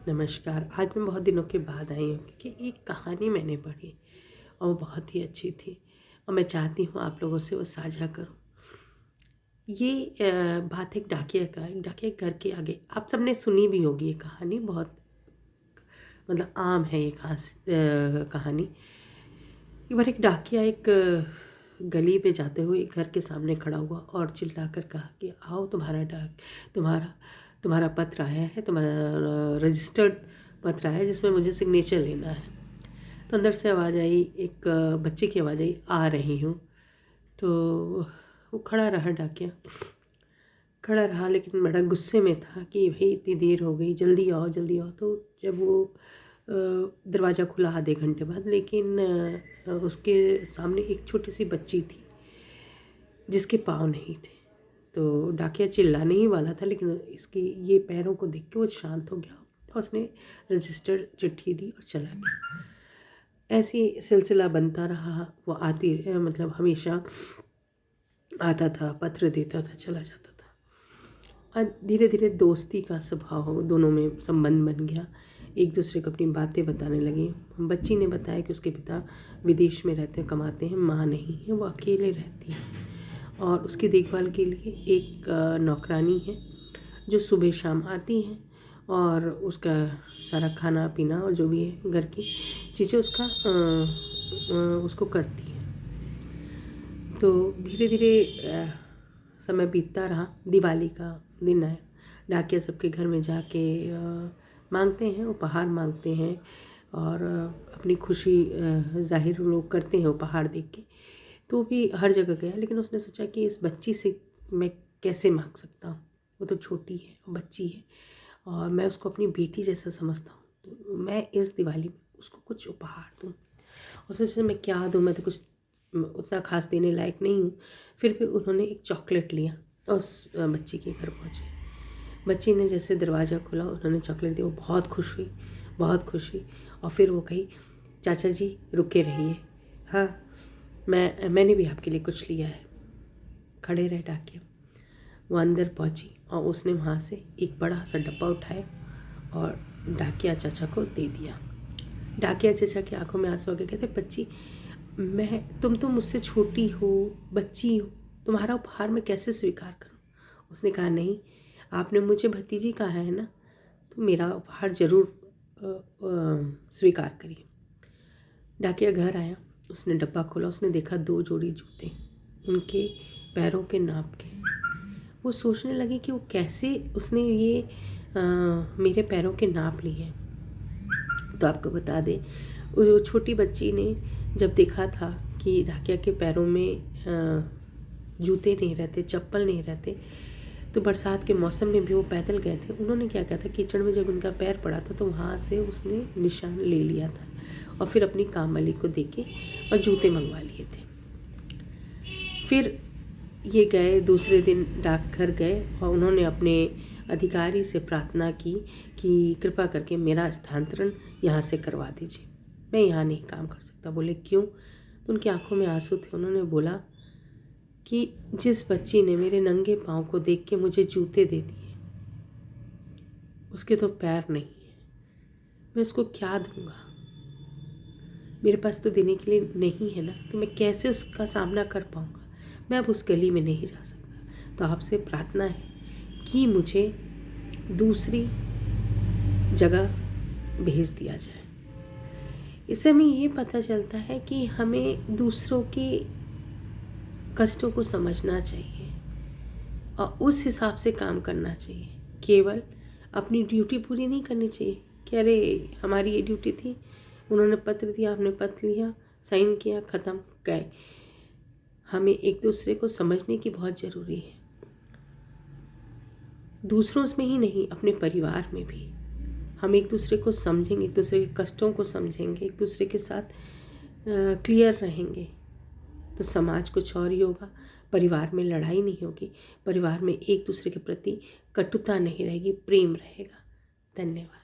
नमस्कार। आज मैं बहुत दिनों के बाद आई हूँ क्योंकि एक कहानी मैंने पढ़ी और वो बहुत ही अच्छी थी और मैं चाहती हूँ आप लोगों से वो साझा करूँ। ये बात एक डाकिया के घर के आगे, आप सबने सुनी भी होगी ये कहानी, बहुत मतलब आम है ये खास कहानी। एक बार एक डाकिया एक गली में जाते हुए एक घर के सामने खड़ा हुआ और चिल्लाकर कहा कि आओ, तुम्हारा तुम्हारा पत्र आया है, तुम्हारा रजिस्टर्ड पत्र आया है जिसमें मुझे सिग्नेचर लेना है। तो अंदर से आवाज़ आई, एक बच्चे की आवाज़ आई, आ रही हूँ। तो वो खड़ा रहा, डाकिया खड़ा रहा, लेकिन बड़ा गुस्से में था कि भाई इतनी देर हो गई, जल्दी आओ जल्दी आओ। तो जब वो दरवाज़ा खुला आधे घंटे बाद, लेकिन उसके सामने एक छोटी सी बच्ची थी जिसके पाँव नहीं थे। तो डाकिया चिल्लाने ही वाला था, लेकिन इसकी ये पैरों को देख के वो शांत हो गया और उसने रजिस्टर चिट्ठी दी और चला गया। ऐसी सिलसिला बनता रहा। वो मतलब हमेशा आता था, पत्र देता था, चला जाता था। और धीरे धीरे दोस्ती का स्वभाव दोनों में संबंध बन गया। एक दूसरे को अपनी बातें बताने लगी। बच्ची ने बताया कि उसके पिता विदेश में रहते कमाते हैं, माँ नहीं है, वो अकेले रहती है और उसकी देखभाल के लिए एक नौकरानी है जो सुबह शाम आती है और उसका सारा खाना पीना और जो भी है घर की चीज़ें उसको करती है। तो धीरे धीरे समय बीतता रहा। दिवाली का दिन आया। डाकिया सबके घर में जाके मांगते हैं, उपहार मांगते हैं और अपनी खुशी जाहिर लोग करते हैं उपहार देख के। तो भी हर जगह गया, लेकिन उसने सोचा कि इस बच्ची से मैं कैसे मांग सकता हूँ। वो तो छोटी है, बच्ची है और मैं उसको अपनी बेटी जैसा समझता हूँ। तो मैं इस दिवाली में उसको कुछ उपहार दूँ। उसने सोचा मैं क्या दूँ, मैं तो कुछ उतना खास देने लायक नहीं हूँ। फिर भी उन्होंने एक चॉकलेट लिया और उस बच्ची के घर पहुँचे। बच्ची ने जैसे दरवाज़ा खोला, उन्होंने चॉकलेट दिया, वो बहुत खुश हुई, बहुत खुश हुई। और फिर वो कही, चाचा जी रुके रहिए, हाँ मैंने भी आपके लिए कुछ लिया है। खड़े रहे डाकिया। वो अंदर पहुंची और उसने वहाँ से एक बड़ा सा डब्बा उठाया और डाकिया चाचा को दे दिया। डाकिया चाचा की आंखों में आंसू आ गए। कहते, बच्ची, तुम तो मुझसे छोटी हो, बच्ची हो, तुम्हारा उपहार मैं कैसे स्वीकार करूं? उसने कहा, नहीं, आपने मुझे भतीजी कहा है ना, तो मेरा उपहार ज़रूर स्वीकार करिए। डाकिया घर आया, उसने डब्बा खोला, उसने देखा 2 जोड़ी जूते, उनके पैरों के नाप के। वो सोचने लगी कि वो कैसे उसने ये मेरे पैरों के नाप लिए। तो आपको बता दें, वो छोटी बच्ची ने जब देखा था कि डाकिया के पैरों में जूते नहीं रहते, चप्पल नहीं रहते, तो बरसात के मौसम में भी वो पैदल गए थे। उन्होंने क्या किया था, कीचड़ में जब उनका पैर पड़ा था तो वहाँ से उसने निशान ले लिया था और फिर अपनी काम वाली को देके और जूते मंगवा लिए थे। फिर ये गए, दूसरे दिन डाकघर गए और उन्होंने अपने अधिकारी से प्रार्थना की कि कृपा करके मेरा स्थानांतरण यहाँ से करवा दीजिए, मैं यहाँ नहीं काम कर सकता। बोले क्यों? तो उनकी आंखों में आंसू थे। उन्होंने बोला कि जिस बच्ची ने मेरे नंगे पाँव को देख के मुझे जूते दे दिए, उसके तो पैर नहीं है, मैं उसको क्या दूंगा? मेरे पास तो देने के लिए नहीं है ना, तो मैं कैसे उसका सामना कर पाऊँगा? मैं अब उस गली में नहीं जा सकता। तो आपसे प्रार्थना है कि मुझे दूसरी जगह भेज दिया जाए। इससे हमें ये पता चलता है कि हमें दूसरों के कष्टों को समझना चाहिए और उस हिसाब से काम करना चाहिए। केवल अपनी ड्यूटी पूरी नहीं करनी चाहिए कि अरे हमारी ये ड्यूटी थी, उन्होंने पत्र दिया, हमने पत्र लिया, साइन किया, ख़त्म, गए। हमें एक दूसरे को समझने की बहुत ज़रूरी है। दूसरों में ही नहीं, अपने परिवार में भी हम एक दूसरे को समझेंगे, एक दूसरे के कष्टों को समझेंगे, एक दूसरे के साथ क्लियर रहेंगे, तो समाज कुछ और ही होगा। परिवार में लड़ाई नहीं होगी, परिवार में एक दूसरे के प्रति कटुता नहीं रहेगी, प्रेम रहेगा। धन्यवाद।